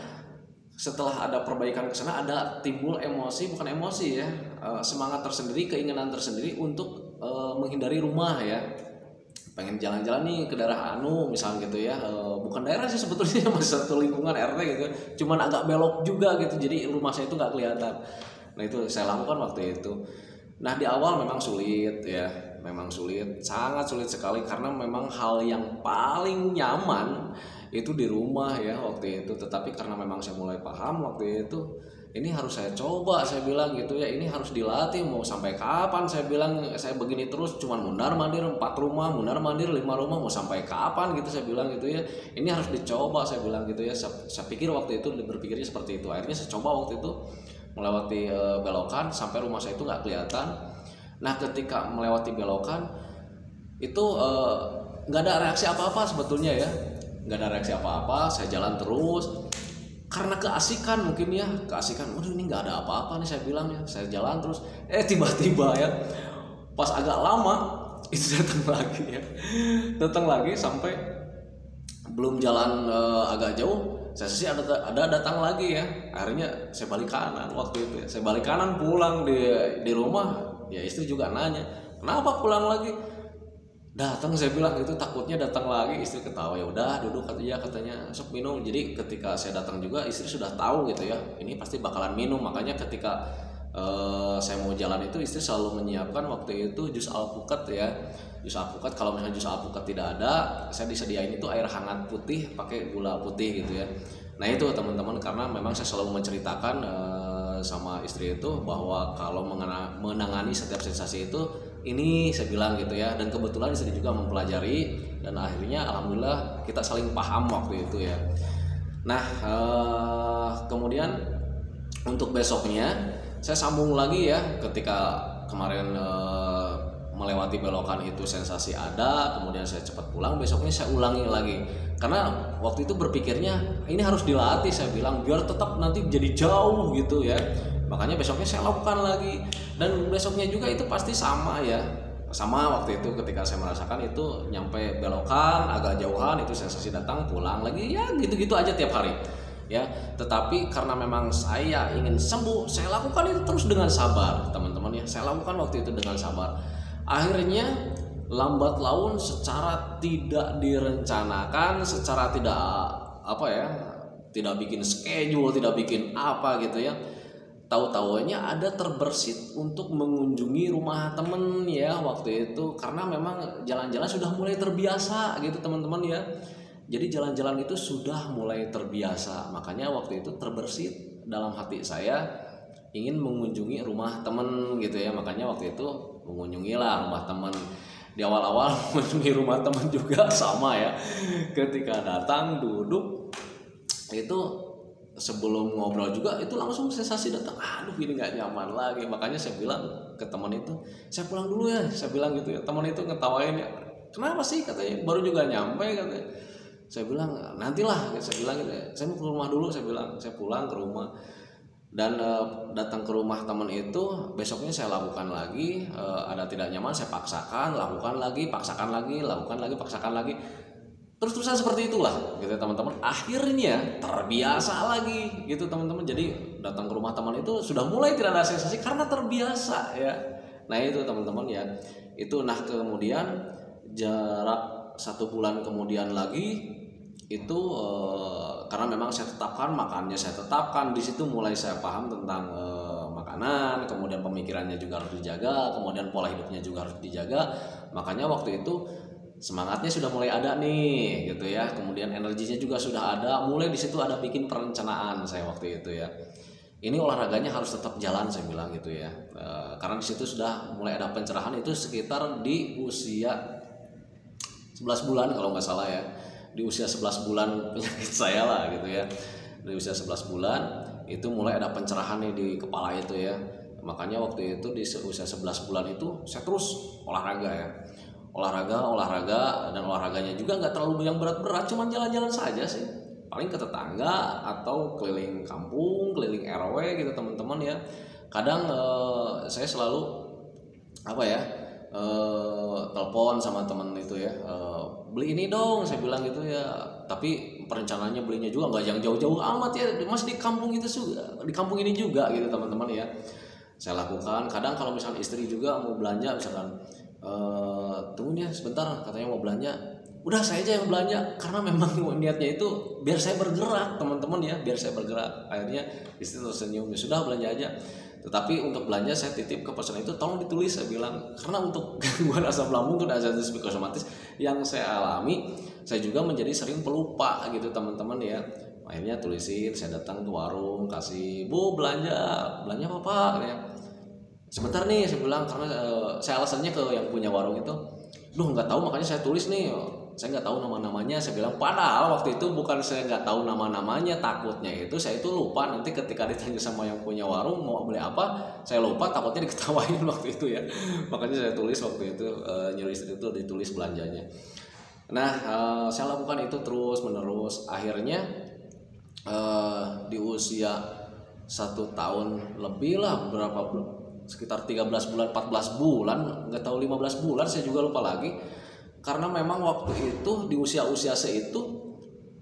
setelah ada perbaikan ke sana ada timbul emosi, bukan emosi ya, semangat tersendiri, keinginan tersendiri untuk menghindari rumah ya, pengen jalan-jalan nih ke daerah anu misalnya gitu ya, bukan daerah sih sebetulnya, masih satu lingkungan RT gitu, cuman agak belok juga gitu, jadi rumah saya itu nggak kelihatan. Nah itu saya lakukan waktu itu. Nah di awal memang sulit ya, memang sulit, sangat sulit sekali, karena memang hal yang paling nyaman itu di rumah ya waktu itu. Tetapi karena memang saya mulai paham waktu itu, ini harus saya coba, saya bilang gitu ya, ini harus dilatih, mau sampai kapan saya bilang, saya begini terus cuman mundar mandir 4 rumah, mundar mandir 5 rumah, mau sampai kapan gitu saya bilang gitu ya, ini harus dicoba saya bilang gitu ya. Saya pikir waktu itu berpikirnya seperti itu. Akhirnya saya coba waktu itu melewati belokan sampai rumah saya itu nggak kelihatan. Nah ketika melewati belokan itu nggak ada reaksi apa-apa sebetulnya ya, nggak ada reaksi apa-apa, saya jalan terus. Karena keasikan mungkin ya, keasikan, waduh ini nggak ada apa-apa nih saya bilang ya, saya jalan terus, tiba-tiba ya, pas agak lama itu datang lagi sampai belum jalan agak jauh, saya sih ada datang lagi ya. Akhirnya saya balik kanan waktu itu ya, saya balik kanan pulang di rumah ya, istri juga nanya kenapa pulang lagi. Datang saya bilang gitu, takutnya datang lagi. Istri ketawa, ya udah duduk katanya sok minum. Jadi ketika saya datang juga istri sudah tahu gitu ya, ini pasti bakalan minum. Makanya ketika saya mau jalan itu istri selalu menyiapkan waktu itu jus alpukat ya, jus alpukat. Kalau misalnya jus alpukat tidak ada, saya disediain itu air hangat putih pakai gula putih gitu ya. Nah itu teman-teman, karena memang saya selalu menceritakan sama istri itu bahwa kalau menangani setiap sensasi itu, ini saya bilang gitu ya, dan kebetulan istri juga mempelajari, dan akhirnya alhamdulillah kita saling paham waktu itu ya. Nah kemudian untuk besoknya saya sambung lagi ya, ketika kemarin melewati belokan itu sensasi ada, kemudian saya cepat pulang, besoknya saya ulangi lagi, karena waktu itu berpikirnya ini harus dilatih, saya bilang biar tetap nanti jadi jauh gitu ya. Makanya besoknya saya lakukan lagi, dan besoknya juga itu pasti sama ya, sama waktu itu ketika saya merasakan itu nyampe belokan agak jauhan, itu sensasi datang, pulang lagi ya, gitu-gitu aja tiap hari ya. Tetapi karena memang saya ingin sembuh, saya lakukan itu terus dengan sabar teman-teman ya, saya lakukan waktu itu dengan sabar. Akhirnya lambat laun secara tidak direncanakan, secara tidak tidak bikin schedule, tidak bikin apa gitu ya, tahu-tahunya ada terbersit untuk mengunjungi rumah temen ya waktu itu, karena memang jalan-jalan sudah mulai terbiasa gitu teman-teman ya. Jadi jalan-jalan itu sudah mulai terbiasa, makanya waktu itu terbersit dalam hati saya ingin mengunjungi rumah temen gitu ya. Makanya waktu itu mengunjungilah rumah temen. Di awal-awal di rumah teman juga sama ya, ketika datang duduk itu sebelum ngobrol juga itu langsung sensasi datang, aduh ini nggak nyaman lagi. Makanya saya bilang ke teman itu, saya pulang dulu ya, saya bilang gitu ya. Teman itu ngetawain ya, kenapa sih katanya, baru juga nyampe katanya. Saya bilang nantilah, saya bilang gitu ya, saya mau ke rumah dulu, saya bilang. Saya pulang ke rumah dan datang ke rumah teman itu, besoknya saya lakukan lagi, ada tidak nyaman saya paksakan, lakukan lagi, paksakan lagi, lakukan lagi, paksakan lagi, terus-terusan seperti itulah gitu teman-teman. Akhirnya terbiasa lagi gitu teman-teman. Jadi datang ke rumah teman itu sudah mulai tidak ada sensasi karena terbiasa ya. Nah itu teman-teman ya, itu. Nah kemudian jarak 1 bulan kemudian lagi itu karena memang saya tetapkan makannya, saya tetapkan di situ, mulai saya paham tentang makanan, kemudian pemikirannya juga harus dijaga, kemudian pola hidupnya juga harus dijaga. Makanya waktu itu semangatnya sudah mulai ada nih gitu ya, kemudian energinya juga sudah ada, mulai di situ ada bikin perencanaan saya waktu itu ya. Ini olahraganya harus tetap jalan saya bilang gitu ya, karena di situ sudah mulai ada pencerahan. Itu sekitar di usia 11 bulan kalau nggak salah ya, di usia 11 bulan penyakit saya lah gitu ya. Di usia 11 bulan itu mulai ada pencerahan nih di kepala itu ya. Makanya waktu itu di usia 11 bulan itu saya terus olahraga ya, olahraga dan olahraganya juga nggak terlalu yang berat-berat, cuman jalan-jalan saja sih, paling ke tetangga atau keliling kampung, keliling RW gitu teman-teman ya. Kadang saya selalu apa ya, telepon sama teman itu ya, beli ini dong saya bilang gitu ya. Tapi perencanaannya belinya juga nggak yang jauh-jauh amat ya, masih di kampung itu juga, di kampung ini juga gitu teman-teman ya. Saya lakukan. Kadang kalau misalkan istri juga mau belanja misalkan, tunggu ya sebentar katanya mau belanja, udah saya aja yang belanja, karena memang niatnya itu biar saya bergerak teman-teman ya, biar saya bergerak. Akhirnya istri tersenyum, ya sudah belanja aja. Tetapi untuk belanja saya titip ke person itu, tolong ditulis saya bilang, karena untuk gangguan asam lambung dan asam psikosomatis yang saya alami, saya juga menjadi sering pelupa gitu teman-teman ya. Akhirnya tulisin, saya datang ke warung, kasih, bu belanja apa pak ya, sebentar nih saya bilang, karena saya alasannya ke yang punya warung itu, duh nggak tahu, makanya saya tulis nih, saya nggak tahu nama-namanya saya bilang. Padahal waktu itu bukan saya nggak tahu nama-namanya, takutnya itu saya itu lupa nanti ketika ditanya sama yang punya warung mau beli apa, saya lupa, takutnya diketawain waktu itu ya. Makanya saya tulis waktu itu, nyuruh istri itu ditulis belanjanya. Nah saya lakukan itu terus menerus. Akhirnya di usia 1 tahun lebih lah, berapa, sekitar 13 bulan 14 bulan, nggak tahu 15 bulan, saya juga lupa lagi. Karena memang waktu itu di usia-usia itu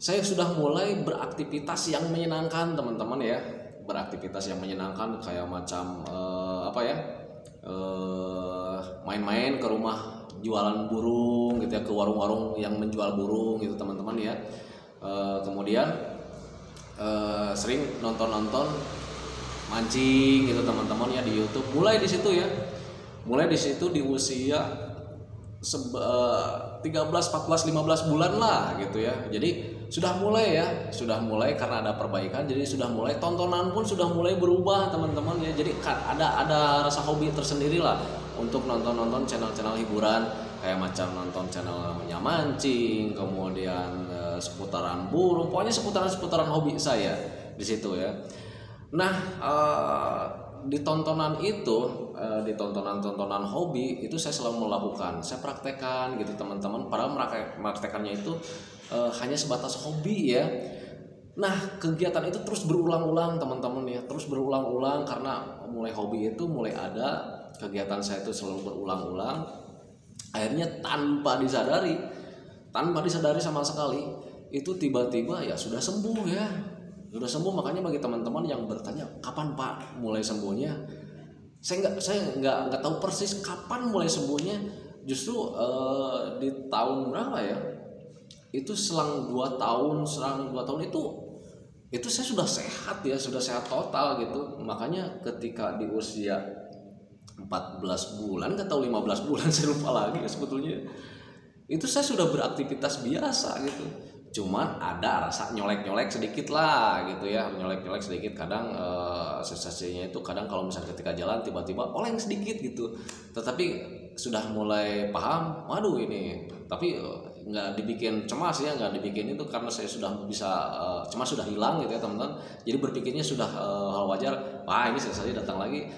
saya sudah mulai beraktivitas yang menyenangkan teman-teman ya, beraktivitas yang menyenangkan kayak macam apa ya, main-main ke rumah jualan burung gitu ya, ke warung-warung yang menjual burung gitu teman-teman ya. Kemudian sering nonton mancing gitu teman-teman ya di YouTube. Mulai di situ ya, mulai di situ di usia 13, 14, 15 bulan lah gitu ya. Jadi sudah mulai karena ada perbaikan, jadi sudah mulai, tontonan pun sudah mulai berubah teman-teman ya. Jadi ada rasa hobi tersendiri lah untuk nonton channel-channel hiburan, kayak macam nonton channel namanya mancing, kemudian seputaran burung, pokoknya seputaran hobi saya di situ ya. Nah di tontonan hobi itu saya selalu melakukan, saya praktekkan gitu teman-teman. Padahal praktekannya itu hanya sebatas hobi ya. Nah kegiatan itu terus berulang-ulang teman-teman ya, terus berulang-ulang, karena mulai hobi itu mulai ada, kegiatan saya itu selalu berulang-ulang. Akhirnya tanpa disadari sama sekali itu tiba-tiba ya sudah sembuh ya. Sudah sembuh. Makanya bagi teman-teman yang bertanya kapan Pak mulai sembuhnya, saya nggak tahu persis kapan mulai sembuhnya. Justru di tahun berapa ya, itu selang 2 tahun itu saya sudah sehat ya, sudah sehat total gitu. Makanya ketika di usia 14 bulan, nggak tahu 15 bulan saya lupa lagi ya sebetulnya, itu saya sudah beraktivitas biasa gitu. cuman ada rasa nyolek-nyolek sedikit lah gitu ya, nyolek-nyolek sedikit. Kadang sensasinya itu kadang kalau misalnya ketika jalan tiba-tiba oleng sedikit gitu, tetapi sudah mulai paham, waduh ini, tapi nggak dibikin cemas ya, nggak dibikin itu karena saya sudah bisa cemas sudah hilang gitu ya teman-teman. Jadi berpikirnya sudah hal wajar, wah ini sensasi datang lagi.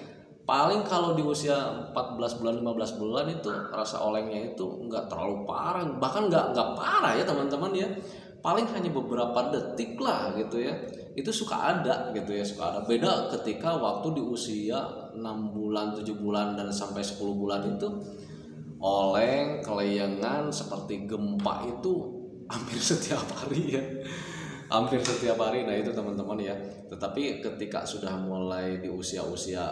Paling kalau di usia 14 bulan 15 bulan itu rasa olengnya itu nggak terlalu parah, bahkan nggak parah ya teman-teman ya, paling hanya beberapa detik lah gitu ya, itu suka ada gitu ya, suka ada. Beda ketika waktu di usia 6 bulan 7 bulan dan sampai 10 bulan itu oleng kelayangan seperti gempa itu hampir setiap hari ya, hampir setiap hari. Nah itu teman-teman ya. Tetapi ketika sudah mulai di usia-usia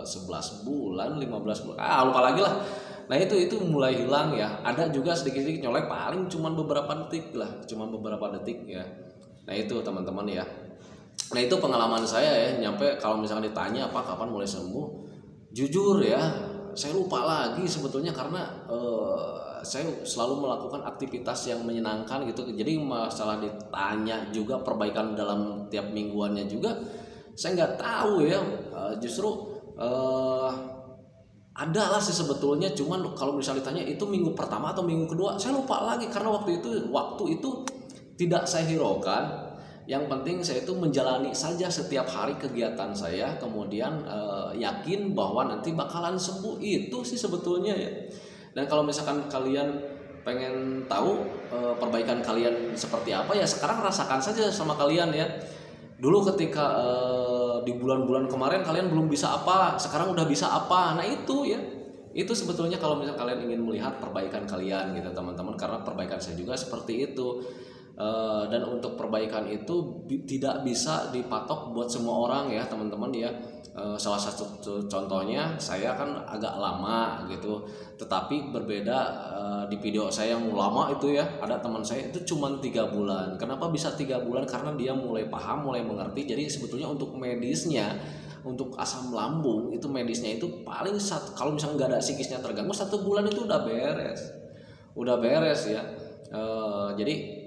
11 bulan 15 bulan lupa lagi lah, nah itu mulai hilang ya. Ada juga sedikit-sedikit nyolek, paling cuman beberapa detik lah, cuman beberapa detik ya. Nah itu teman-teman ya. Nah itu pengalaman saya ya, nyampe kalau misalnya ditanya apa kapan mulai sembuh, jujur ya saya lupa lagi sebetulnya, karena saya selalu melakukan aktivitas yang menyenangkan gitu. Jadi masalah ditanya juga perbaikan dalam tiap mingguannya juga saya nggak tahu ya. Justru ada lah sih sebetulnya, cuman kalau misalnya ditanya itu minggu pertama atau minggu kedua saya lupa lagi, karena waktu itu tidak saya hiraukan. Yang penting saya itu menjalani saja setiap hari kegiatan saya, kemudian yakin bahwa nanti bakalan sembuh. Itu sih sebetulnya ya. Dan kalau misalkan kalian pengen tahu perbaikan kalian seperti apa ya, sekarang rasakan saja sama kalian ya. Dulu ketika di bulan-bulan kemarin kalian belum bisa apa, sekarang udah bisa apa. Nah itu ya, itu sebetulnya kalau misalkan kalian ingin melihat perbaikan kalian gitu teman-teman, karena perbaikan saya juga seperti itu. Dan untuk perbaikan itu tidak bisa dipatok buat semua orang ya teman-teman ya. Salah satu contohnya saya kan agak lama gitu, tetapi berbeda di video saya yang lama itu ya, ada teman saya itu cuma 3 bulan. Kenapa bisa 3 bulan? Karena dia mulai paham, mulai mengerti. Jadi sebetulnya untuk medisnya, untuk asam lambung itu medisnya itu paling kalau misalnya nggak ada psikisnya terganggu 1 bulan itu udah beres ya. Jadi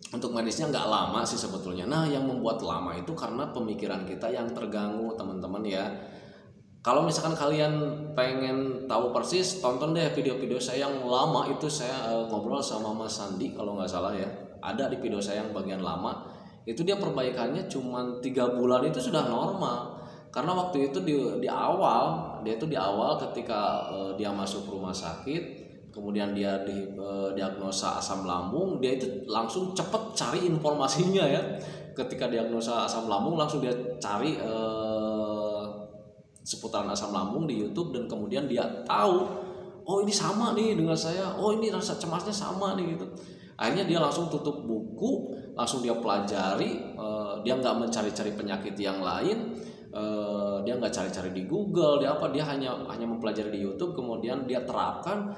untuk medisnya nggak lama sih sebetulnya. Nah yang membuat lama itu karena pemikiran kita yang terganggu teman-teman ya. Kalau misalkan kalian pengen tahu persis, tonton deh video-video saya yang lama itu. Saya ngobrol sama Mas Sandi kalau nggak salah ya, ada di video saya yang bagian lama. Itu dia perbaikannya cuma 3 bulan itu sudah normal. Karena waktu itu di awal ketika dia masuk rumah sakit, kemudian dia diagnosa asam lambung, dia itu langsung cepet cari informasinya ya. Ketika diagnosa asam lambung langsung dia cari seputaran asam lambung di YouTube, dan kemudian dia tahu, oh ini sama nih dengan saya, oh ini rasa cemasnya sama nih gitu. Akhirnya dia langsung tutup buku, langsung dia pelajari, dia nggak mencari-cari penyakit yang lain, dia nggak cari-cari di Google, dia hanya mempelajari di YouTube, kemudian dia terapkan.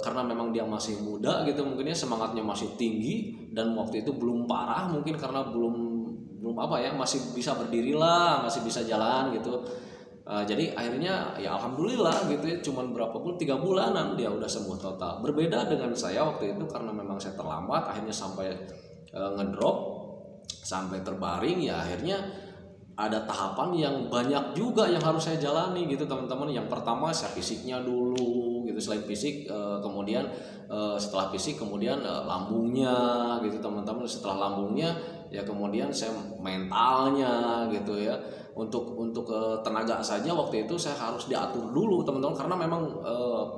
Karena memang dia masih muda gitu, mungkin ya semangatnya masih tinggi, dan waktu itu belum parah mungkin karena belum apa ya, masih bisa berdiri lah, masih bisa jalan gitu. Jadi akhirnya ya alhamdulillah gitu ya, cuman berapa bulan, 3 bulanan dia udah sembuh total. Berbeda dengan saya waktu itu, karena memang saya terlambat, akhirnya sampai ngedrop, sampai terbaring ya. Akhirnya ada tahapan yang banyak juga yang harus saya jalani gitu teman-teman. Yang pertama saya fisiknya dulu gitu, selain fisik kemudian setelah fisik kemudian lambungnya gitu teman-teman. Setelah lambungnya ya kemudian saya mentalnya gitu ya. Untuk tenaga saja waktu itu saya harus diatur dulu teman-teman, karena memang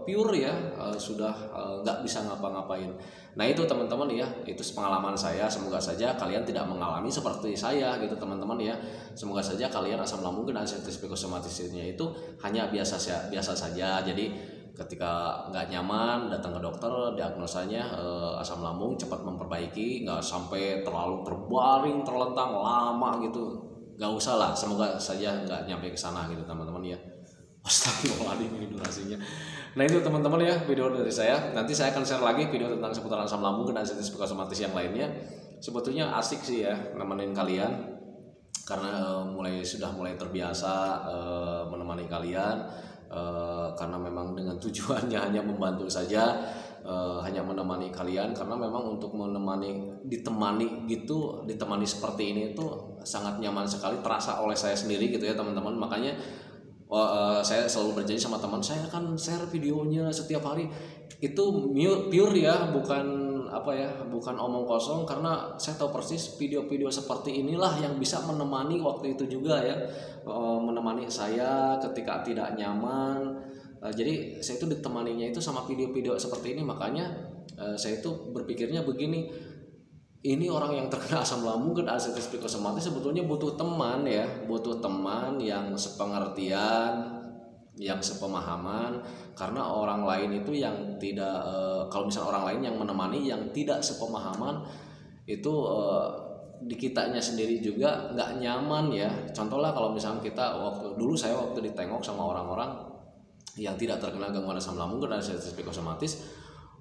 pure ya, sudah nggak bisa ngapa-ngapain. Nah itu teman-teman ya, itu pengalaman saya. Semoga saja kalian tidak mengalami seperti saya gitu teman-teman ya. Semoga saja kalian asam lambung dan anestesi psikosomatisnya itu hanya biasa saja. Jadi ketika nggak nyaman datang ke dokter, diagnosanya asam lambung, cepat memperbaiki, nggak sampai terlalu terbaring terlentang lama gitu. Gak usah lah, semoga saja nggak nyampe ke sana gitu teman-teman ya. Astagfirullahaladzim, ini durasinya. Nah itu teman-teman ya video dari saya. Nanti saya akan share lagi video tentang seputaran asam lambung dan anestesi psikosomatis yang lainnya. Sebetulnya asik sih ya nemenin kalian, karena sudah mulai terbiasa menemani kalian, karena memang dengan tujuannya hanya membantu saja, hanya menemani kalian, karena memang untuk menemani ditemani gitu, ditemani seperti ini itu sangat nyaman sekali, terasa oleh saya sendiri gitu ya teman-teman. Makanya saya selalu berjanji sama teman saya akan share videonya setiap hari. Itu pure ya, bukan apa ya, bukan omong kosong, karena saya tahu persis video-video seperti inilah yang bisa menemani waktu itu juga ya, menemani saya ketika tidak nyaman. Jadi saya itu ditemaninya itu sama video-video seperti ini. Makanya saya itu berpikirnya begini, ini orang yang terkena asam lambung dan anxiety psikosomatis sebetulnya butuh teman ya, butuh teman yang sepengertian, yang sepemahaman. Karena orang lain itu yang tidak kalau misalnya orang lain yang menemani yang tidak sepemahaman itu di kitanya sendiri juga nggak nyaman ya. Contoh lah kalau misalnya kita saya waktu ditengok sama orang-orang yang tidak terkena gangguan asam lambung dan anxiety psikosomatis,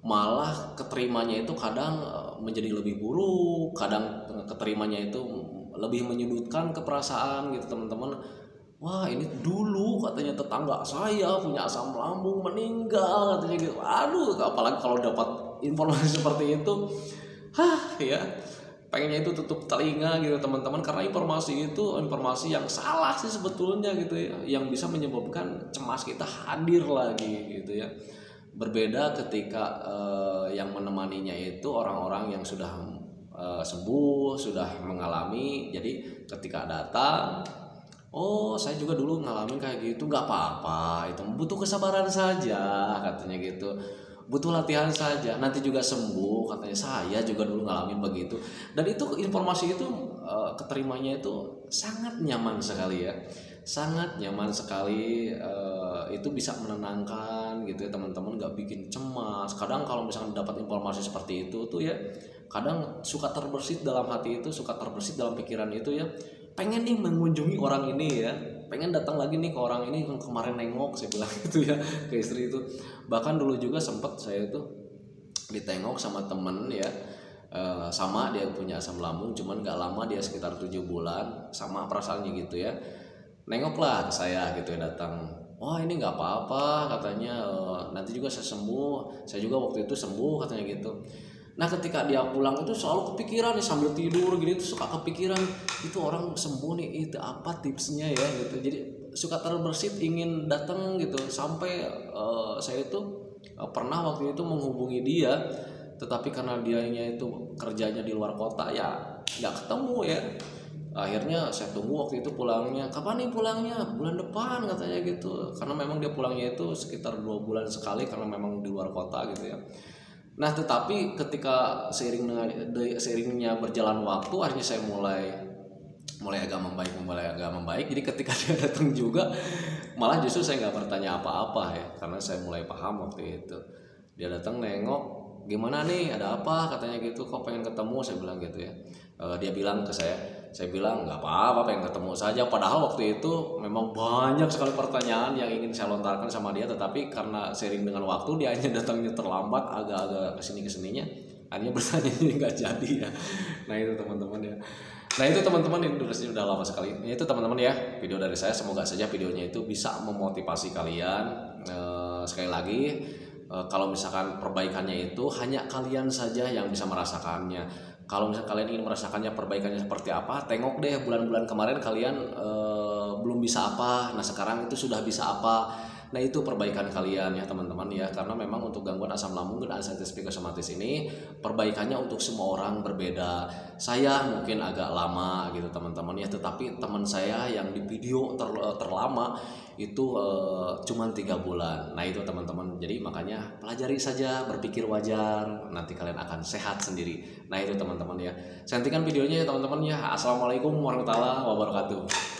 malah keterimanya itu kadang menjadi lebih buruk, kadang keterimanya itu lebih menyudutkan ke perasaan gitu teman-teman. Wah ini dulu katanya tetangga saya punya asam lambung meninggal katanya gitu. Aduh, apalagi kalau dapat informasi seperti itu, ya pengennya itu tutup telinga gitu teman-teman, karena informasi itu informasi yang salah sih sebetulnya gitu ya, yang bisa menyebabkan cemas kita hadir lagi gitu ya. Berbeda ketika yang menemaninya itu orang-orang yang sudah sembuh, sudah mengalami. Jadi ketika datang, oh saya juga dulu ngalamin kayak gitu, nggak apa-apa, itu butuh kesabaran saja katanya gitu, butuh latihan saja, nanti juga sembuh katanya. Saya juga dulu ngalamin begitu. Dan itu informasi itu keterimanya itu sangat nyaman sekali ya, sangat nyaman sekali. Itu bisa menenangkan gitu ya teman-teman, nggak bikin cemas. Kadang kalau misalkan dapat informasi seperti itu tuh ya, kadang suka terbersit dalam hati itu, suka terbersit dalam pikiran itu ya, pengen nih mengunjungi orang ini ya, pengen datang lagi nih ke orang ini yang kemarin nengok, saya bilang gitu ya ke istri itu. Bahkan dulu juga sempat saya itu ditengok sama temen ya, sama dia punya asam lambung, cuman gak lama, dia sekitar 7 bulan, sama perasaannya gitu ya. Nengoklah ke saya gitu ya, datang, wah ini nggak apa-apa katanya, nanti juga saya sembuh, saya juga waktu itu sembuh katanya gitu. Nah ketika dia pulang itu selalu kepikiran nih, sambil tidur gini tuh suka kepikiran, itu orang sembuh nih, itu apa tipsnya ya gitu. Jadi suka terbersit ingin datang gitu. Sampai saya itu pernah waktu itu menghubungi dia, tetapi karena dianya itu kerjanya di luar kota ya nggak ketemu ya. Akhirnya saya tunggu waktu itu pulangnya, kapan nih pulangnya, bulan depan katanya gitu. Karena memang dia pulangnya itu sekitar 2 bulan sekali, karena memang di luar kota gitu ya. Nah tetapi ketika seiringnya berjalan waktu, akhirnya saya mulai agak membaik. Jadi ketika dia datang juga, malah justru saya nggak bertanya apa-apa ya, karena saya mulai paham waktu itu. Dia datang nengok, gimana nih, ada apa katanya gitu, kok pengen ketemu, saya bilang gitu ya. Dia bilang ke saya bilang nggak apa-apa, pengen ketemu saja. Padahal waktu itu memang banyak sekali pertanyaan yang ingin saya lontarkan sama dia, tetapi karena seiring dengan waktu dia hanya datangnya terlambat, agak-agak kesininya, akhirnya bertanya nggak jadi ya. Nah itu teman-teman ya. Nah itu teman-teman, ini durasinya udah lama sekali. Itu teman-teman ya, video dari saya, semoga saja videonya itu bisa memotivasi kalian. Sekali lagi, kalau misalkan perbaikannya itu hanya kalian saja yang bisa merasakannya. Kalau misalkan kalian ingin merasakannya perbaikannya seperti apa, tengok deh bulan-bulan kemarin kalian belum bisa apa, nah sekarang itu sudah bisa apa. Nah itu perbaikan kalian ya teman-teman ya, karena memang untuk gangguan asam lambung dan anxiety psikosomatis ini perbaikannya untuk semua orang berbeda. Saya mungkin agak lama gitu teman-teman ya, tetapi teman saya yang di video terlama itu cuma 3 bulan. Nah itu teman-teman, jadi makanya pelajari saja, berpikir wajar, nanti kalian akan sehat sendiri. Nah itu teman-teman ya, saya hentikan videonya ya teman-teman ya. Assalamualaikum warahmatullahi wabarakatuh.